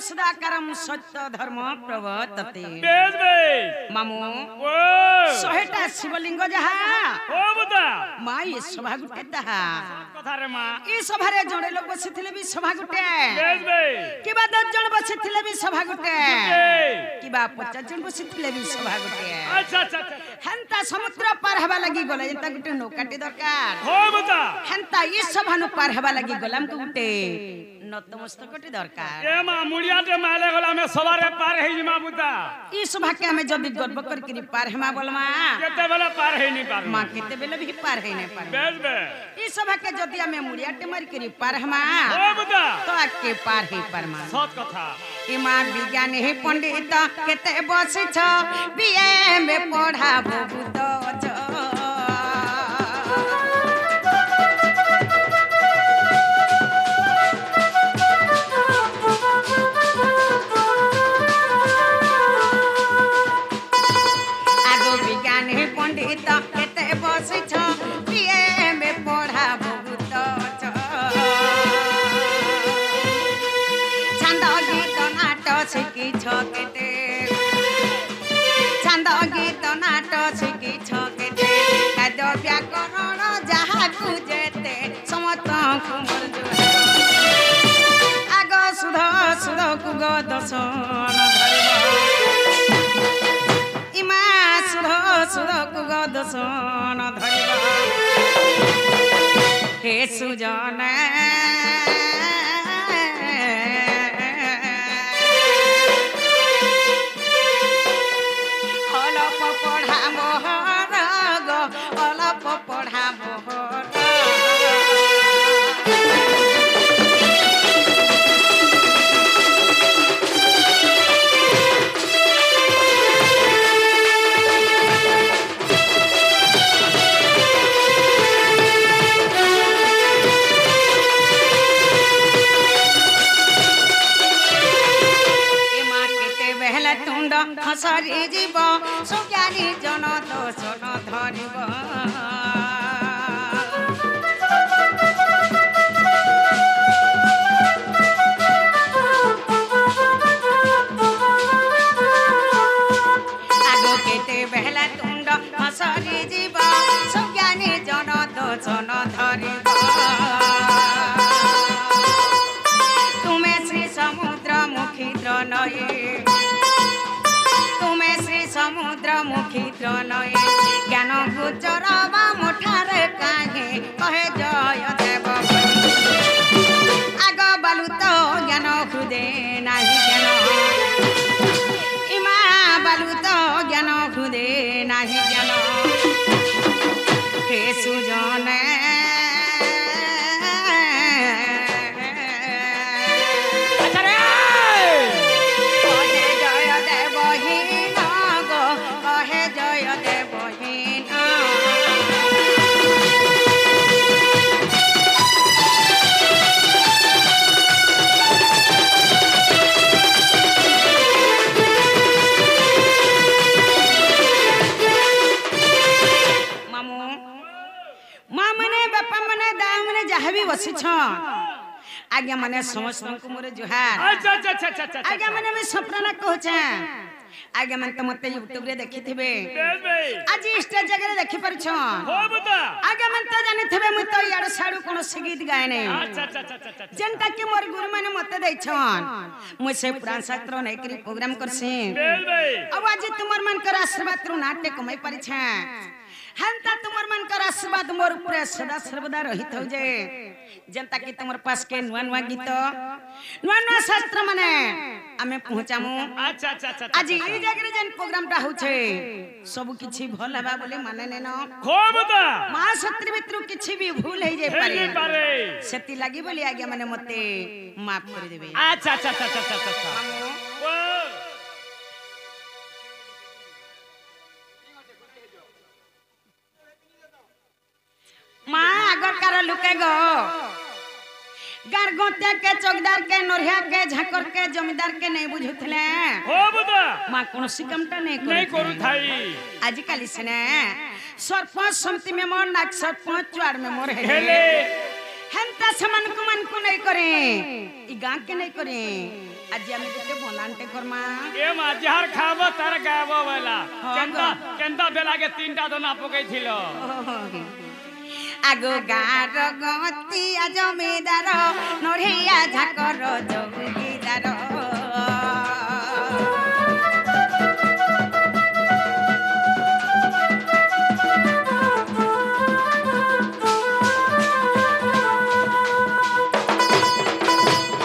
सुधाकरम सत्य धर्म प्रवर्तते मामू शहेटा शिवलिंग जहा माँ ये सभा गुटे ताहा ये सभारे जड़े लोग बसिथिले भी सभा गुटे किबा 10 जण बसिथिले भी सभा गुटे किबा 50 जण बसिथिले भी सभा गुटे अच्छा हेंता समुद्र पार हवा लगी गले एंता गुटे नौकाटी दरकार हो बता हेंता ये सभा नु पार हवा लगी गलाम को गुटे नतमस्तकटी दरकार ए मा मुड़ियाटे माले गला में सवारे पार हे जिमा बुता ई सभा के हमें जदी गर्व कर के पार हेमा बोलमा केते बेला पार हे नहीं पार मां केते बेले भी पार हे नहीं पार बेस बे ई सभा के जदी हमें मुड़ियाटे मार के पार हेमा हो बुता तो आके पार हे पार मा सत कथा ई मां विज्ञान हे पंडित केते बसे छ बीए में पढ़ाबो बुत छंद गीत नाट शिखी छकेटे खाद्य व्याकरण जहा जेते समत आग सुध सुध कुग दर्शन इमा सुध सुध कुग दर्शन हे सुजन हसरी जीव सुज्ञानी जन दोषण धरिब आगो केते बेहला तुंड हसरी जीव सुज्ञानी जन दोषण धरिब तुमे श्री समुद्र मुखी द्रनये समुद्र मुखी त्रनय ज्ञान गोचर मुठारे काहे कहे जय देव आग बालू तो ज्ञान खुदे नाही ज्ञान इमा बालू तो ज्ञान खुदे नाही ज्ञान हे सुजन बसी आज्ञा माने समस्त को मोर जुहार आज्ञा माने मैं सपना कहूचे आज्ञा माने तो मते यूट्यूब रे देखि थिबे आज स्टेज जगह रे देखि परछ हो बता आज्ञा माने तो जानि थिबे मु तो यार साडू कोन से गीत गाय नै जेंटा के मोर गुरु माने मते दै छन मु से पुराण शास्त्र नै करी प्रोग्राम करसी अब आज तुमर मन कर आशीर्वाद रु नाट्य कमाई परिछ हंता तुमर मन कर आशीर्वाद मोर ऊपर सदा सर्वदा रहित हो जे जनता की तुमर पास के नुआ नुआ गीत नुआ नुआ शास्त्र माने आमे पहुंचामु अच्छा आज ई जगह रे जन प्रोग्राम टा होछे सब किछि भल हेबा बोले माने ने न खूब बता मां सत्री मित्र किछि भी भूल हे जे पारे सेति लागि बोली आज्ञा माने मते माफ कर देबे अच्छा मां अगर कार लुके गो गारगोते के चौकदार के नोरिया के झाकर के जमींदार के नहीं बुझुथले हो बता मां कोनसी कामटा नहीं करू थाई आज काली सने सरपंच समिति में मोर नाक सरपंच वार्ड में मोर हेले हेंता समान को मन को नहीं करे ई गांव के नहीं करे आज हम गुटे बनानटे करमा ए मा जहर खाबो तार गाबो वाला हाँ, केंदा बेला के तीनटा दोना पकई थिलो आगो गार गतिया जमीदार नढ़िया झाकर जमीदार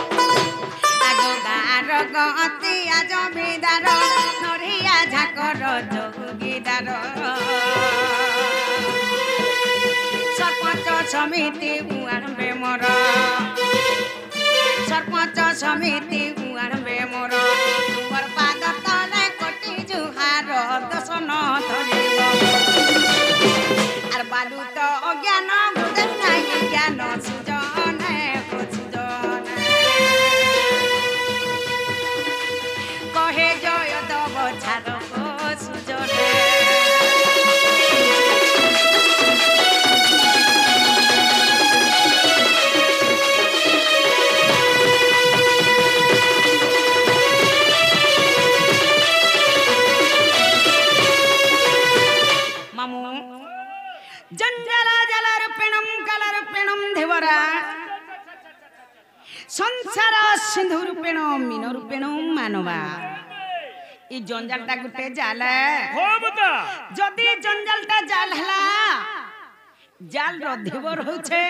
आगो गार गतिया जमीदार नढ़िया झाकर जमीदार सरपंच समिति उआणबे मोर सरपंच समिति उआणबे मोर तुमर पाद तले कोटि जुहार दर्शन धरिब आर बालू तो अज्ञान बुझन नाही ज्ञान सुजन सुजन कहे जय दब छार सुजन संसार सिंधु रूपेण मीन रूपेण मानवा ई जंजालटा गुटे जाल हो बता जदी जंजालटा जाल हला जाल रधिब रहउछे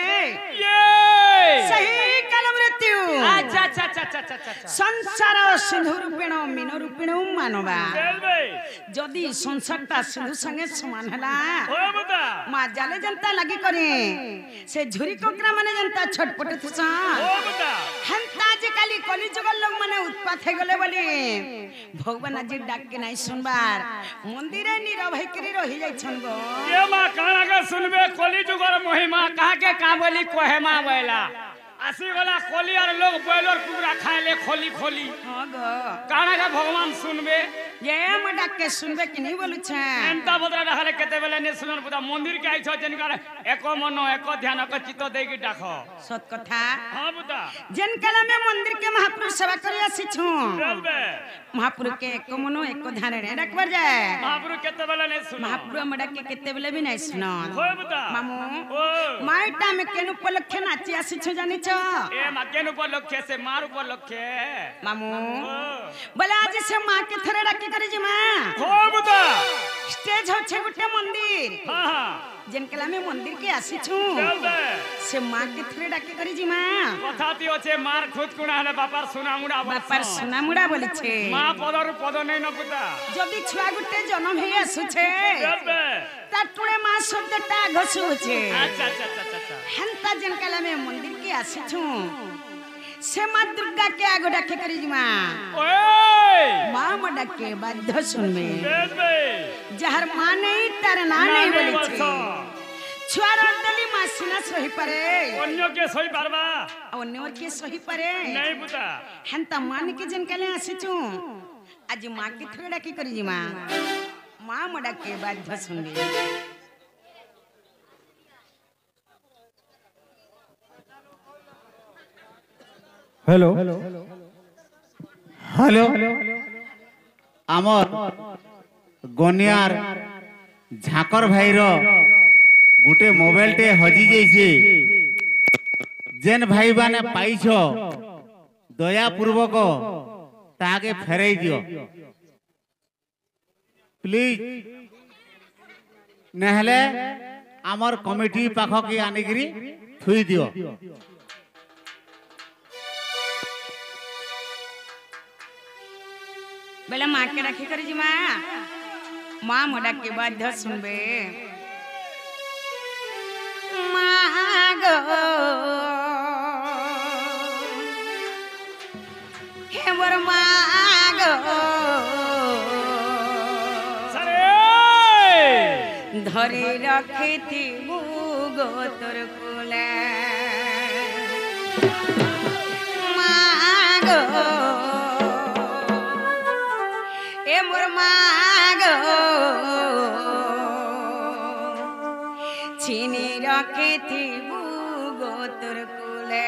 सही काल मृत्यु अच्छा अच्छा अच्छा अच्छा अच्छा संसार सिंधु रूपेण मीन रूपेण मानवा जदी संसारटा सिंधु संगे समान हला हो बता मा जाले जनता लगी करे से झुरी कोकरा माने जनता छटपट थसा हो बता हंता जे काली कली जुगल लोग माने उत्पात हे गले बोली भगवान आज डाक के नहीं सुनबार मंदिरे नीरव हे करी रहि जाय छन गो ये मा काना के सुनबे कली जुगर महिमा कहा के का बोली कोहेमा बैला आसी वाला खोली और लोग बॉयलर कुकरा खाए ले खोली खोली हां गो काना का भगवान सुनबे ये मडा के सुनबे कि नहीं बोलु छ एंता बदरा रहले केते बेले ने सुनन पुता मंदिर के आइ छ जनकर एको मन एको ध्यान एको चित्त दे के डाखो सत कथा हां बुता जन कला में मंदिर के महापुरुष सेवा करी आसी छु चलबे महापुरुष के एको मनो एको ध्यान रे रखबर जाय महापुरुष केते बेले ने सुन महापुरुष मडा के केते बेले भी नहीं सुन होय बुता मामू ओ माइटा में केनु उपलक्ष्य नाची आसी छु जानि छ ए मा केनु उपलक्ष्य से मार उपलक्ष्य मामू बोले आज से मां के थरे डाकी करे जी मां हो बुता स्टेज हो छे गुटे मंदिर हां हां जिनकला में मंदिर के आसी छु चलबे से मां के थरे डाकी करे जी मां कथाती होचे मार खुद कुणा हले बापार सुनामुडा बापार सुनामुडा बोली छे मां पदर पद नै न बुता जदी छुआ गुटे जन्म हे आसु छे चलबे ताटुळे मां शब्दटा घसु छे अच्छा अच्छा अच्छा अच्छा हंता जिनकला में मंदिर के आसी छु से मां दुर्गा के आगो डाके करी जी मां ओए मां मडा के बाध्य सुनबे चलबे जहर मां नहीं तार ना नहीं बोली छे छुआर दली मां सिना सही पारे अन्य के सही पारबा अन्य के सही पारे नहीं बुता हंता मान के जनकले आसी छु आज मां के थरे डाकी करी जी मां मां मडा के बाध्य सुनबे हेलो हेलो आमर गनियार झाकर भाईर गुटे मोबाइल टे हजी जैसे जेन भाई बाने पाइछ दया पूर्वक ताके फेराई दियो प्लीज नहले आमर कमिटी पाख के आनिकरी थुई दियो बेला मां के राखी करी जी मां मां मोडा के बाध्य सुनबे मां गो हे मोर मां गो सरे धरी रखिथि मुगो तोर कुले मां गो ए मोर मां गो छीनी रखिथि मुगो तोर कुले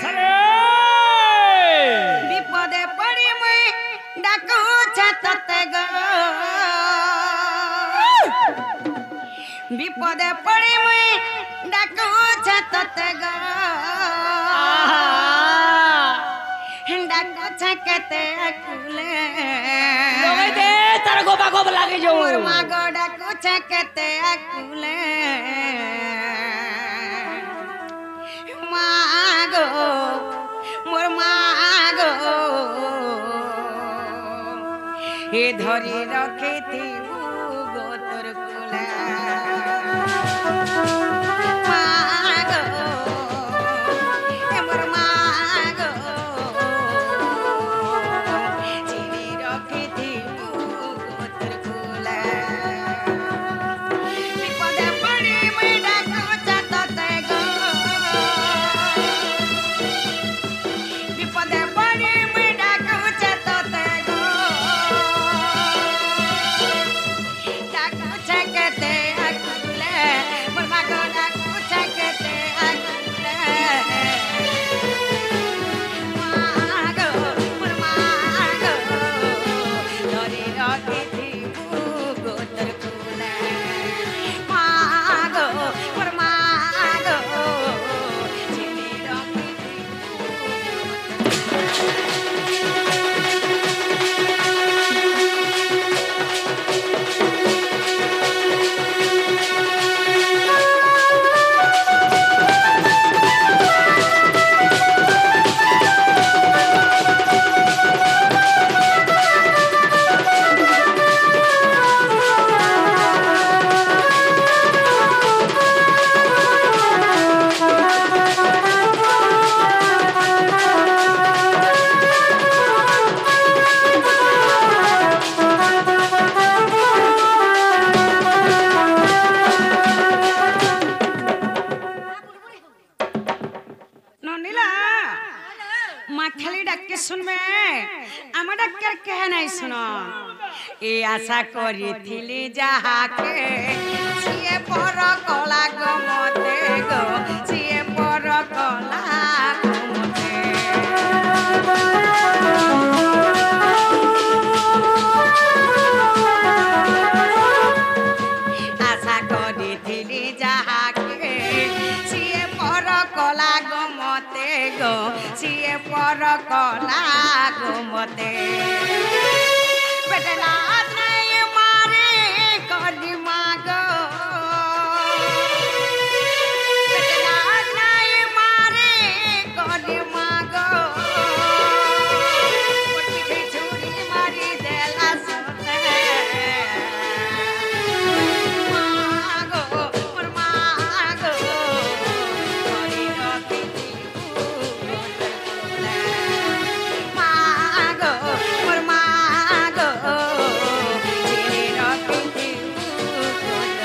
सरे विपदे ডাকু ছাততে গো বিপদে পড়ি মুই ডাকু ছাততে গো ডাকু ছাকেতে কুলে লগাই দে তার গোবা গোব লাগে যাও মোর মা গো ডাকু ছাকেতে কুলে মা গো মোর মা গো এ ধরি রখিথিবু গো তোর কুলে মা গো এ মোর মা গো চিনি রখিথিবু গো তোর কুলে বিপদে পড়ি মুই ডাকু ছাততে গো বিপদে পড়ি মুই ডাকু ছাততে গো ডাকু ছাকেতে কুলে মোর মা গো ডাকু ছাকেতে কুলে মা গো মোর মা গো ধরি রখিথিবু গো তোর কুলে মা গো মোর মা গো চিনি রখিথিবু ননিলা মা খালি ডাকে শুনবে আমার ডাক্তার কে নাই শুন এই আশা করিথিলি যাহাকে সিয়ে পর কলা গো মতে গো সিয়ে পর কলা গো মতে আশা করিথিলি যাহাকে সিয়ে পর কলা গো মতে গো সিয়ে পর কলা গো মতে পেটে লাত নাই মারে করি মা গো পেটে লাত নাই মারে করি মা গো পিঠে ছুরি মারি দেলা সতে মা গো মোর মা গো ধরি রখিথিবু গো তোর কুলে মা গো মোর মা গো চিনি রখিথিবু গো তোর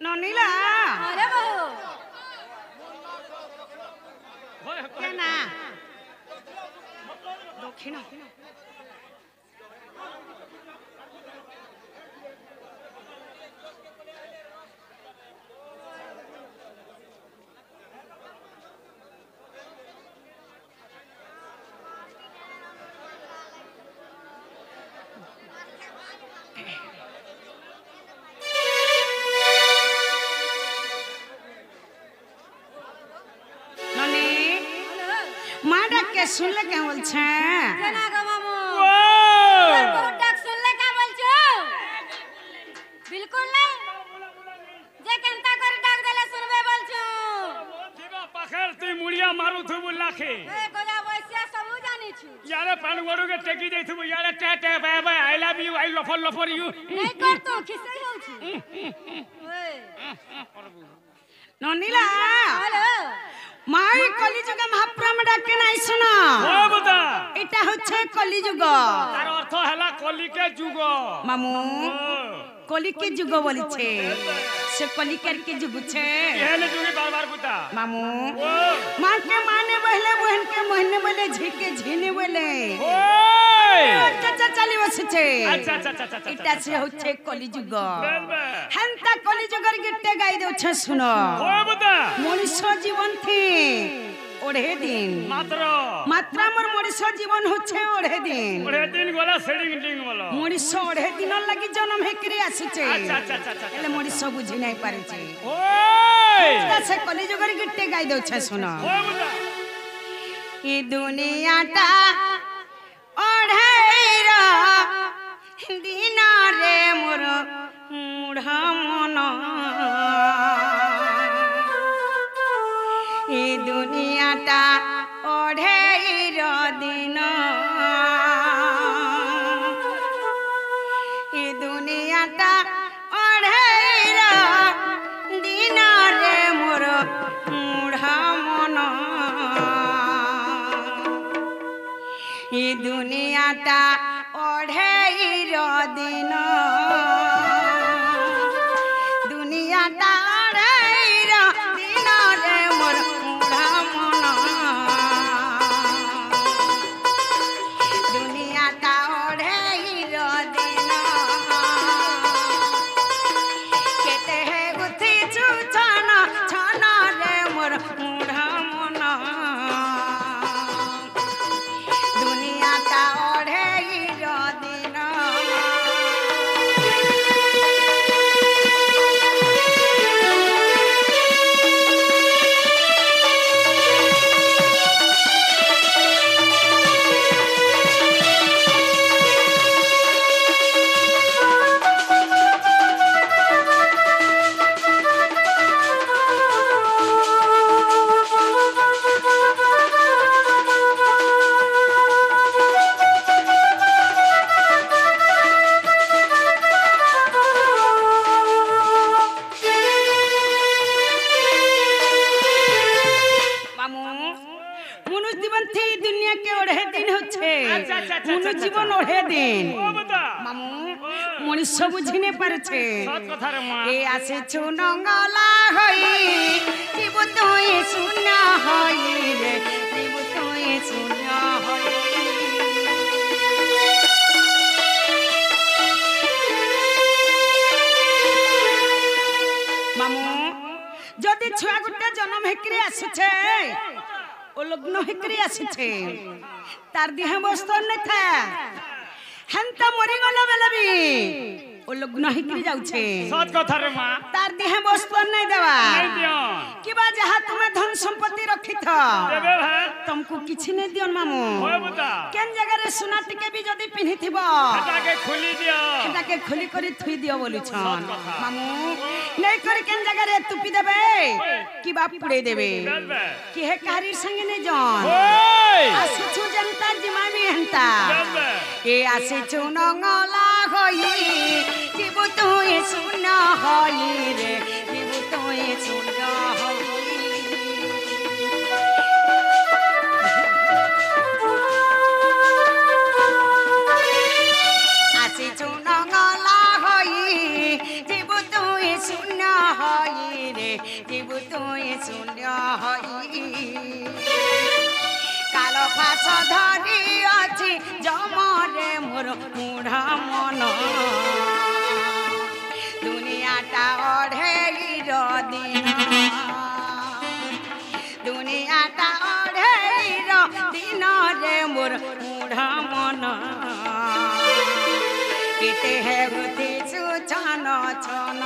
ননিলা কে না দক্ষিণ ডাকে শুনলে কে বলছে কেনা গো মামু ও বহুত ডাক শুনলে কে বলছো বিলকুল मारू थु लाखे ए गोला वैसे सब जानी छु यारे पान गोडू के टेकी दे थु यारे टे टे bye bye I love you I लफर यू नहीं कर तो किसे हो छु ओए ननीला हेलो মাই কলিযুগ মহাপ্রভু ডাকে নাই শোনো ও বদা এটা হচ্ছে কলিযুগ তার অর্থ হলা কলিকে যুগ মামু কলিকে যুগ বলিছে সে কলিকার কে যুগ ছে এনে যুগে বারবার বুতা মামু ও माँ के माने बहले बहन के मोहने बोले झिके झिने बोले ওই চাচা চালি বসেছে আচ্ছা আচ্ছা আচ্ছা আচ্ছা এটা সে হচ্ছে কলিযুগ বেলবে হেনতা কলিযুগের গীতটা গাই দেউছে শুনো ও বদা মনুষ্য জীবন থি ওড়ে দিন মাত্র মাত্র আমার মনুষ্য জীবন হচ্ছে ওড়ে দিন ওরে দিন গলা সেডিং ডিং বলো মনুষ্য ওড়ে দিন লাগি জন্ম হেকরি আসিছে আচ্ছা আচ্ছা আচ্ছা আচ্ছা হেলে মনুষ্য বুঝি নাই পারিছে ওই এটা সে কলিযুগের গীতটা গাই দেউছে শুনো ও বদা এই দুনিয়াটা অঢ়েইর দিনরে মোর মুঢ়া মন এই দুনিয়াটা অঢ়েইর দিন এই দুনিয়াটা অঢ়েইর দিনরে মোর মুঢ়া মন এই দুনিয়াটা অঢ়েইর দিন দুনিয়াটা অঢ়েইর দিন রে মোর মুঢ়া মন দুনিয়াটা অঢ়েইর দিন কেতে হে গুথিছু ছন ছন রে মোর মুঢ়া মন দুনিয়াটা অঢ়েইর দিন মামু মনুষ্য জীবন থেকে দুনিয়াকে ওড়ে দিন হচ্ছে আচ্ছা, আচ্ছা, আচ্ছা, মনুষ্য আচ্ছা, জীবন আচ্ছা। ওড়ে দিন ও বদা মামু মনুষ্য বুঝিনে পারছে সৎ কথা রে মা এ আসেছু নঙ্গলা হই জীব তুই শূন্য হই রে জীব তুই শূন্য হই মামু যদি ছুয়া গুটা জন্ম হেকরি আসছে ও লগ্ন হেকরি আসছে তার দেহে বস্তু নথা হেনতা মরি গলা বেলা বি ও লগ্ন হেকরি যাচ্ছে সৎ কথা রে মা তার দেহে বস্তু নাই দেবা নাই দিও কিবা যাহা তুমি ধন সম্পত্তি রখিথ দেবে ভাই তমকু কিছু নাই দিও মামু ও বদা কেন জায়গারে সোনা টিকে বি যদি পিন্ধিথিব এটাকে খুলি দিও এটাকে খুলি করে থুই দিও বলুছন সৎ কথা। মামু নাই করে কেন জায়গারে তুপি দেবে কিবা পুড়ে দেবে বেলবে কি হে কাহারির সঙ্গে নেই জন ওই আসিছু জনতা জিমামি হেনতা বেলবে এ আসিছু নঙ্গলা হই জীব তুই শূন্য হই রে জীব তুই শূন্য হই আসিছু নঙ্গলা হই জীব তুই শূন্য হই রে জীব তুই শূন্য হই কালো ফাঁস ধরি অছি জমরে মোর মুঢ়া মন দুনিয়াটা অঢ়েইর দিন দুনিয়াটা অঢ়েইর দিন রে মোর মুঢ়া মন কেতে হে গুথিছু ছন ছন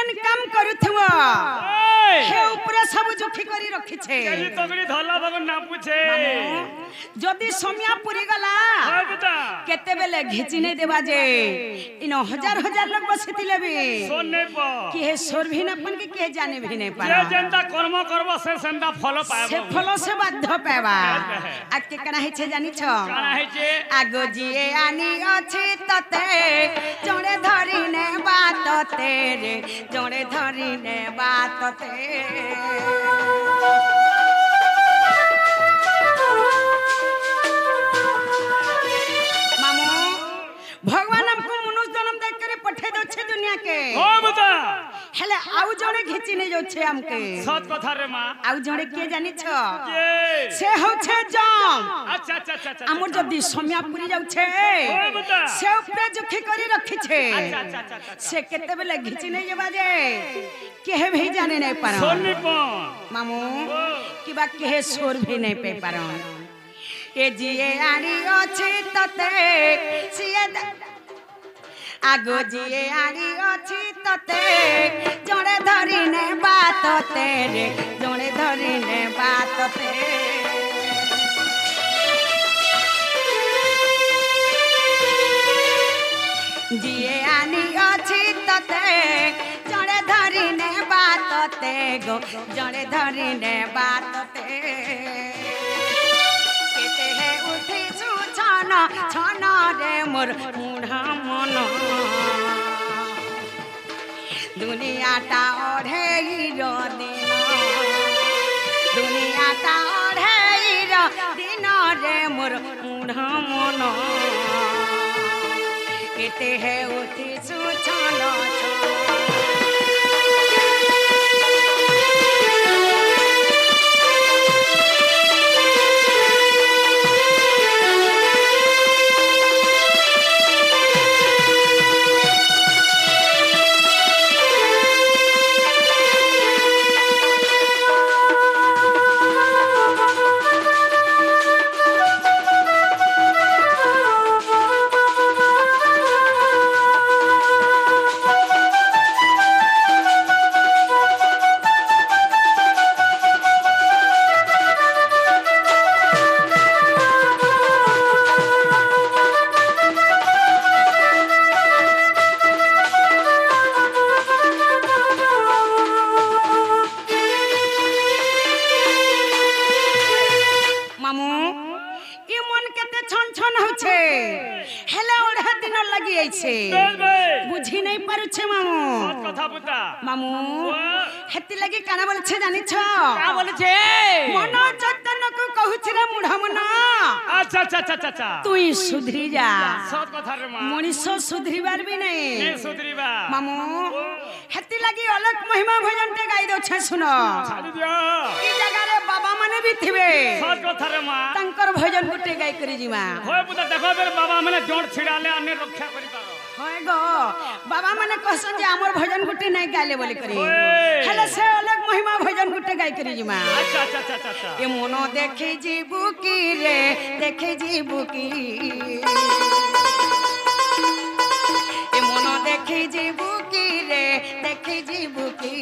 जेन काम करूथुआ ओए हे ऊपर सब जुखी करी रखी छे केली तगड़ी धला बगन ना पूछे जदी समिया पुरी गला हां बेटा केते बेले घिची नहीं देबा जे इन हजार हजार लोग बसितिले भी सोने प कि हे सोर भी नपन के जाने भी नहीं जे पारा जेंता कर्म करबो से सेंदा फल पाएबो से फलो से बाध्य पावा आ के कना हे छे जानी छ काना है जे आगो जिए आनी अछि तते जोड़े धरी ने बात तेरे जोड़े धरी ने बात तेरे मामू भगवान हमको मनुष्य जन्म देख करे पठे दो छे दुनिया के हो बता हेले आउ जोड़े घिची नहीं जो छे हमके सत कथा रे मां आउ जोड़े के जानी छ के से हो छे जम अच्छा अच्छा अच्छा हमर जदी समिया पुरी जाउ छे हो बता से ऊपर जुखी करी रखी छे अच्छा अच्छा अच्छा से केते बेले घिची नहीं जेबा जे केहे भी जाने नहीं पारो सोनी प मामू कि बा केहे सोर भी नहीं पे पारो ए जिए आनी अछि तते सिए आगो जिए आनी अछि तते जोड़े धरी ने बात तेरे जोड़े धरी ने बात तेरे जिए आनी अछि तते जोड़े धरी ने बात ते गो जोड़े धरी ने बात ते केते हे उठी छु छाना छाना रे मोर मुढ़ा मन दुनिया ता ओढ़े रो दिन दुनिया ता ओढ़े रो दिन रे मोर मुढ़ा मन केते है उठी सुछाना बुझी नहीं पारु छे मामू कथा बुता मामू हेति लगी काना बोल छे जानि छ का बोले छे मन चतन को कहू छे रे मुढा मन अच्छा अच्छा अच्छा अच्छा तुई सुधरी जा सत कथा रे मां मनीषो सुधरीबार भी नहीं सुधरीबा मामू हेति लगी अलग महिमा भजन ते गाई दो छे सुनो छाड़ी दियो ई जगह रे बाबा माने भी थिबे सत कथा रे मां तंकर भजन गुटे गाई करी जीवा होय बुता देखो बेर बाबा माने जोड़ छिड़ाले अन्य रक्षा करी पारो होय गो बाबा माने कहसन जे हमर भजन गुटे नहीं गाले बोली करी हेले से अलग महिमा भजन गुटे गाई करी जीवा अच्छा अच्छा अच्छा अच्छा ए मोनो देखे जीबू की रे देखे जीबू की ए मोनो देखे जीबू की रे देखे जीबू की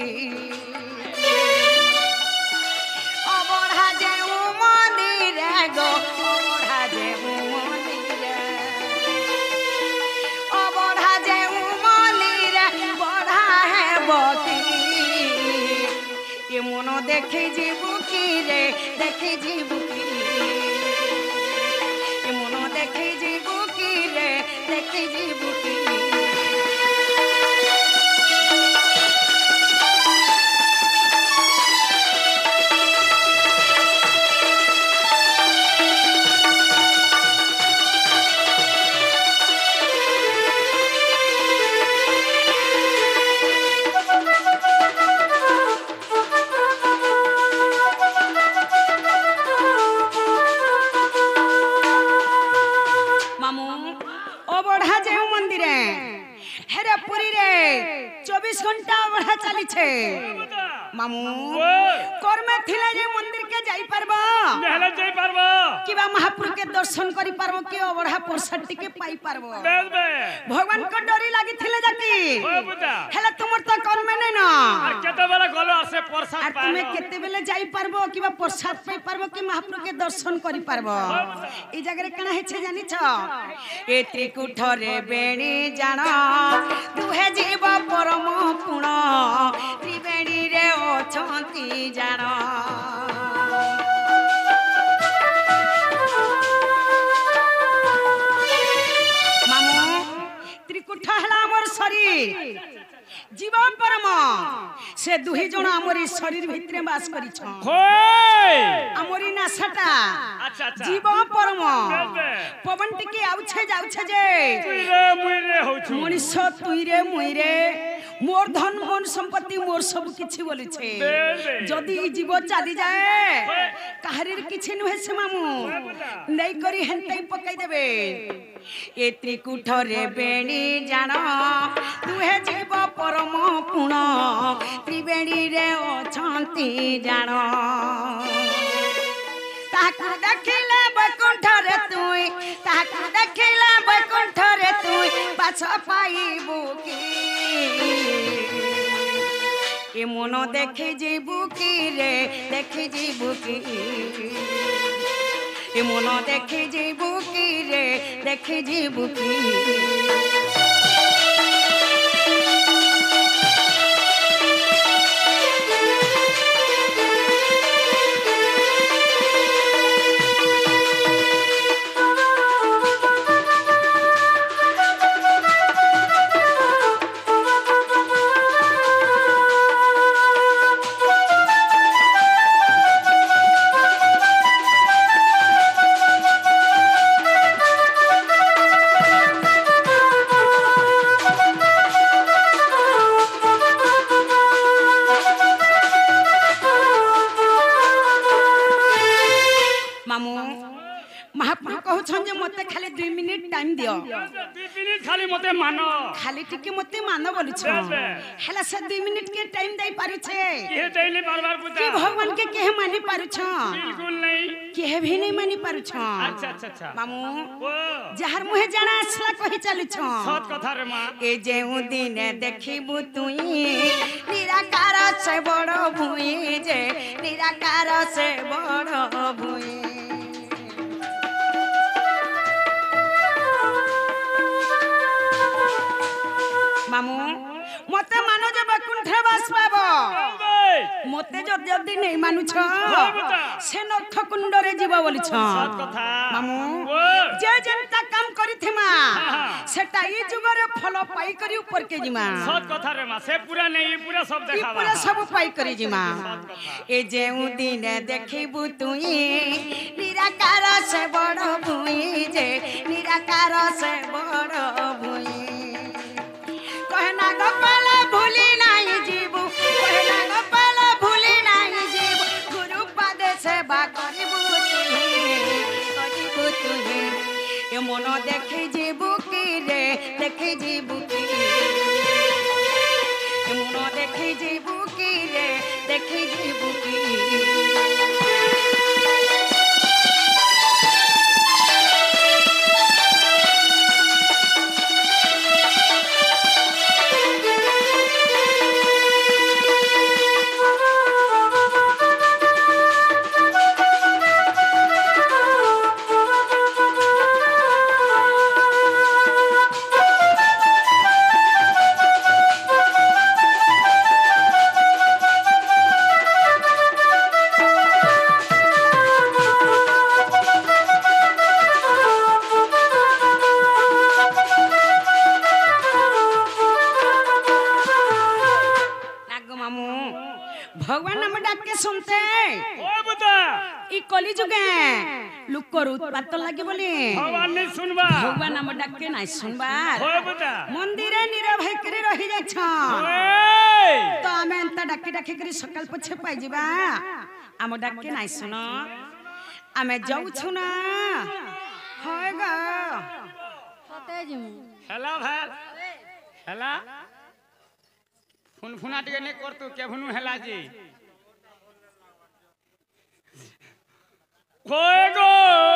अबढ़ा जे उ मंदिर गो अबढ़ा जे उ मंदिर अबढ़ा जे उ मंदिर बढ़ा है बकी ए मोनो देखे जीबू की रे देखे जीबू की ए मोनो देखे जीबू की रे देखे जीबू की पुरी रे 24 घंटा बढ़ा चली छे मामू कर में थिले जे मंदिर के যাই পারবো নেহলে যাই পারবো কিবা মহাপ্রভু কে দর্শন করি পারবো কি অবঢ়া প্রসাদ টিকে পাই পারবো বেশ বে ভগবান কো ডরি লাগিছিলে যাকি ও বুঝা হেলা তোমার তো কর্মে নাই না আর কেতে বেলা গলো আসে প্রসাদ আর পাই তুমি কেতে বেলে যাই পারবো কিবা প্রসাদ পাই পারবো কি মহাপ্রভু কে দর্শন করি পারবো এই জায়গায় কেনা হেছে জানিছ এ ত্রিকুঠরে বেণী জান দুহে জীব পরম পুণ ত্রিবেণী রে অছন্তি জান মামু ত্রিকুঠ হেলা আমার শরীর জীব পরম সে দুহি জন আমরি শরীর ভিতরে বাস করিছ কই আমরি নাসাটা আচ্ছা আচ্ছা জীব পরম বেশ বে পবন টিকে আউছে যাউছে যে মুই রে হউছু মনিষ তুই রে মুই রে মোর ধন মন সম্পত্তি মোর সব কিছু বলিছে যদি এই জীব চালি যায় কাহারির কিছু নুহে সে মামু নেই করি হেনতাই পকাই দেবে এ ত্রিকুঠরে বেণী জান দুহে জীব পরম পুণ ত্রিবেণী রে অছন্তি জান তাহাকু দেখিলে বৈকুণ্ঠরে তুই তাহাকু দেখিলে বৈকুণ্ঠরে তুই বাছ পাইবু কি এ মন দেখে যাইবু কি রে দেখে যাইবু কি এ মন দেখে যাইবু কি রে দেখে যাইবু কি মামু মহাপ্রভু কହୁছন যে মতে খালি 2 মিনিট টাইম দিও 2 মিনিট খালি মতে মানো খালি টিকে মতে মানো বলিছ হেলা সে 2 মিনিট के टाइम দেই পারুছে के देली बार-बार पूछा কি ভগবান के केहे मानी पारुछ बिल्कुल नहीं केहे भी नहीं मानी पारुछ अच्छा अच्छा अच्छा मामू ओ যাহার মুহে জানা আসলা কহি চালুছ सत कथा रे मां এ যেউ দিনে দেখিবু তুই নিরাকার সে বড় ভুই যে নিরাকার সে বড় ভুই মামু মতে মানো যে বৈকুণ্ঠে বাস পাব মতে যদি নেই মানুছ সে নখ কুণ্ডরে জীব বলিছ सत कथा মামু ओ যে যেনটা কাম করিথিমা সেটা এই যুগরে ফল পাই করি উপর কে জিমা सत कथा रे मां से पूरा नहीं पूरा सब ই देखावा পুরা সব পাই করি জিমা এ যেউ দিনে দেখিবু তুই নিরাকার সে বড় ভুই যে নিরাকার সে বড় ভুই কহে না গোপাল ভুলি নাই জীবু কহে না গোপাল ভুলি নাই জীবু গুরু পাদে সেবা করিবু তুই এ মন দেখে জীবু কি রে দেখে জীবু কি এ মন দেখে জীবু কি রে দেখে জীবু কি भगवान नाम डाक के सुनते ओ बता ई कली जुगे लुकर उत्पात लगे बोले भगवान नहीं सुनबा भगवान नाम डाक के नहीं सुनबार ओ बता मंदिरे नीरव करे रही जाय छ ओए तो आमे अंत डाकी डाकी करी सकाल पछे पाई जिबा आम डाक के नहीं सुनो आमे जाऊ छु ना होय ग सते जिमु हेला भाई हेला फुन फुना टिके नहीं कर तू के भनु हेला जी কই গো